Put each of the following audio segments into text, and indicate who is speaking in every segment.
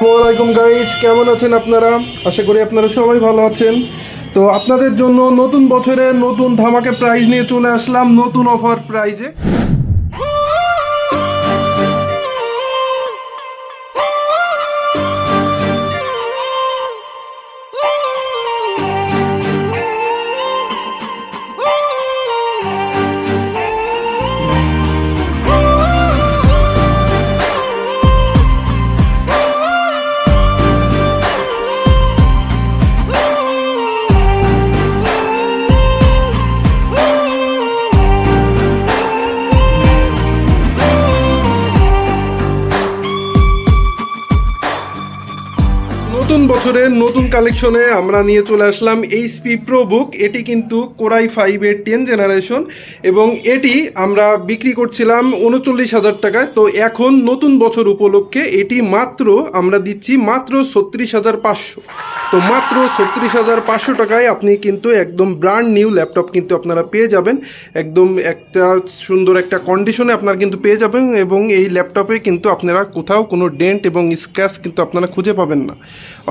Speaker 1: আসসালামাইকুম গাইজ, কেমন আছেন আপনারা? আশা করি আপনারা সবাই ভালো আছেন। তো আপনাদের জন্য নতুন বছরে নতুন ধামাকা প্রাইজ নিয়ে চলে আসলাম, নতুন অফার প্রাইজে। নতুন বছরের নতুন কালেকশনে আমরা নিয়ে চলে আসলাম এইচপি প্রোবুক। এটি কিন্তু কোরাই 5-এর 10 জেনারেশন এবং এটি আমরা বিক্রি করছিলাম 39,000 টাকায়। তো এখন নতুন বছর উপলক্ষে এটি মাত্র আমরা দিচ্ছি মাত্র 36,500। তো মাত্র 36,500 টাকায় আপনি কিন্তু একদম ব্র্যান্ড নিউ ল্যাপটপ কিন্তু আপনারা পেয়ে যাবেন, একদম একটা সুন্দর একটা কন্ডিশনে আপনারা কিন্তু পেয়ে যাবেন। এবং এই ল্যাপটপে কিন্তু আপনারা কোথাও কোনো ডেন্ট এবং স্ক্র্যাচ কিন্তু আপনারা খুঁজে পাবেন না।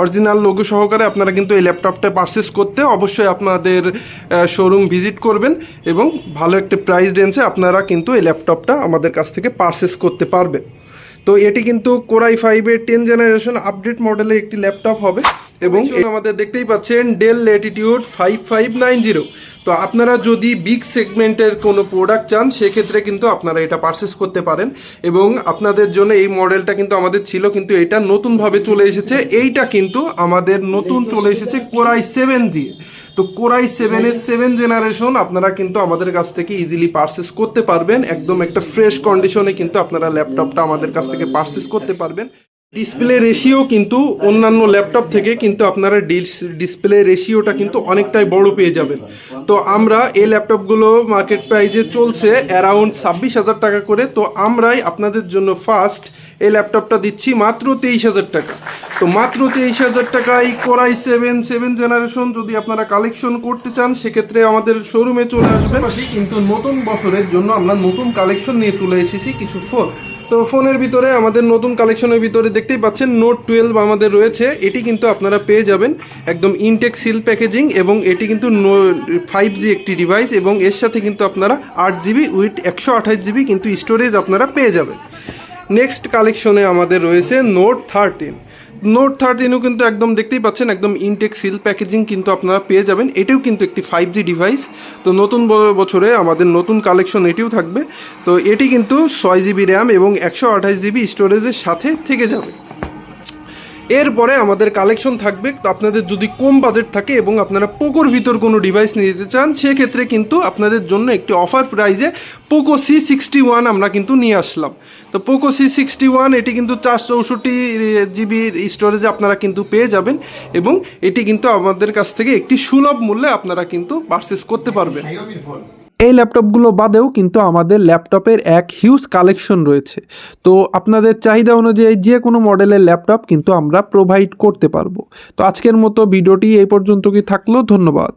Speaker 1: অরিজিনাল লোগো সহকারে আপনারা কিন্তু এই ল্যাপটপটা পারচেস করতে অবশ্যই আপনাদের শোরুম ভিজিট করবেন এবং ভালো একটা প্রাইস রেঞ্জে আপনারা কিন্তু এই ল্যাপটপটা আমাদের কাছ থেকে পারচেস করতে পারবেন। তো এটি কিন্তু কোরাই 5-এর 10 জেনারেশন আপডেট মডেলের একটি ল্যাপটপ হবে এবং আমাদের দেখতেই পাচ্ছেন ডেল ল্যাটিটিউড 5590। তো আপনারা যদি বিগ সেগমেন্টের কোনো প্রোডাক্ট চান সেক্ষেত্রে কিন্তু আপনারা এটা পারচেস করতে পারেন। এবং আপনাদের জন্য এই মডেলটা কিন্তু আমাদের ছিল, কিন্তু এটা নতুনভাবে চলে এসেছে। এইটা কিন্তু আমাদের নতুন চলে এসেছে কোরাই 7 দিয়ে। তো কোরাই 7-এর 7 জেনারেশন আপনারা কিন্তু আমাদের কাছ থেকে ইজিলি পারচেস করতে পারবেন। একদম একটা ফ্রেশ কন্ডিশনে কিন্তু আপনারা ল্যাপটপটা আমাদের কাছ থেকে পারচেস করতে পারবেন। ডিসপ্লে রেশিও কিন্তু অন্যান্য ল্যাপটপ থেকে কিন্তু আপনারা ডিসপ্লে রেশিওটা কিন্তু অনেকটাই বড় পেয়ে যাবেন। তো আমরা এই ল্যাপটপগুলো মার্কেট প্রাইসে চলছে অ্যারাউন্ড 26,000 টাকা করে। তো আমরাই আপনাদের জন্য ফার্স্ট এই ল্যাপটপটা দিচ্ছি মাত্র 23,000 টাকা। তো মাত্র 23,000 টাকায় কোরাই 7 জেনারেশন যদি আপনারা কালেকশন করতে চান সেক্ষেত্রে আমাদের শোরুমে চলে আসবেন। কিন্তু নতুন বছরের জন্য আমরা নতুন কালেকশন নিয়ে চলে এসেছি কিছু ফোন। তো ফোনের ভিতরে আমাদের নতুন কালেকশনের ভিতরে দেখতেই পাচ্ছেন নোট 12 আমাদের রয়েছে। এটি কিন্তু আপনারা পেয়ে যাবেন একদম ইনটেক সিল প্যাকেজিং এবং এটি কিন্তু 5G একটি ডিভাইস এবং এর সাথে কিন্তু আপনারা 8GB উইথ 128GB কিন্তু স্টোরেজ আপনারা পেয়ে যাবেন। নেক্সট কালেকশনে আমাদের রয়েছে নোট 13ও কিন্তু একদম দেখতেই পাচ্ছেন একদম ইনটেক সিল প্যাকেজিং কিন্তু আপনারা পেয়ে যাবেন। এটিও কিন্তু একটি 5G ডিভাইস। তো নতুন বছরে আমাদের নতুন কালেকশন এটিও থাকবে। তো এটি কিন্তু 6GB র্যাম এবং 128GB স্টোরেজের সাথে থেকে যাবে। এরপরে আমাদের কালেকশন থাকবে, তো আপনাদের যদি কম বাজেট থাকে এবং আপনারা পোকোর ভিতর কোনো ডিভাইস নিতে চান সেক্ষেত্রে কিন্তু আপনাদের জন্য একটি অফার প্রাইজে পোকো C61 আমরা কিন্তু নিয়ে আসলাম। তো পোকো C61 এটি কিন্তু 464GB স্টোরেজে আপনারা কিন্তু পেয়ে যাবেন এবং এটি কিন্তু আমাদের কাছ থেকে একটি সুলভ মূল্যে আপনারা কিন্তু পারচেস করতে পারবেন। এই ল্যাপটপগুলো বাদেও কিন্তু আমাদের ল্যাপটপের এক হিউজ কালেকশন রয়েছে। তো আপনাদের চাহিদা অনুযায়ী যে কোনো মডেলের ল্যাপটপ কিন্তু আমরা প্রোভাইড করতে পারবো। তো আজকের মতো ভিডিওটি এই পর্যন্ত কি থাকলো, ধন্যবাদ।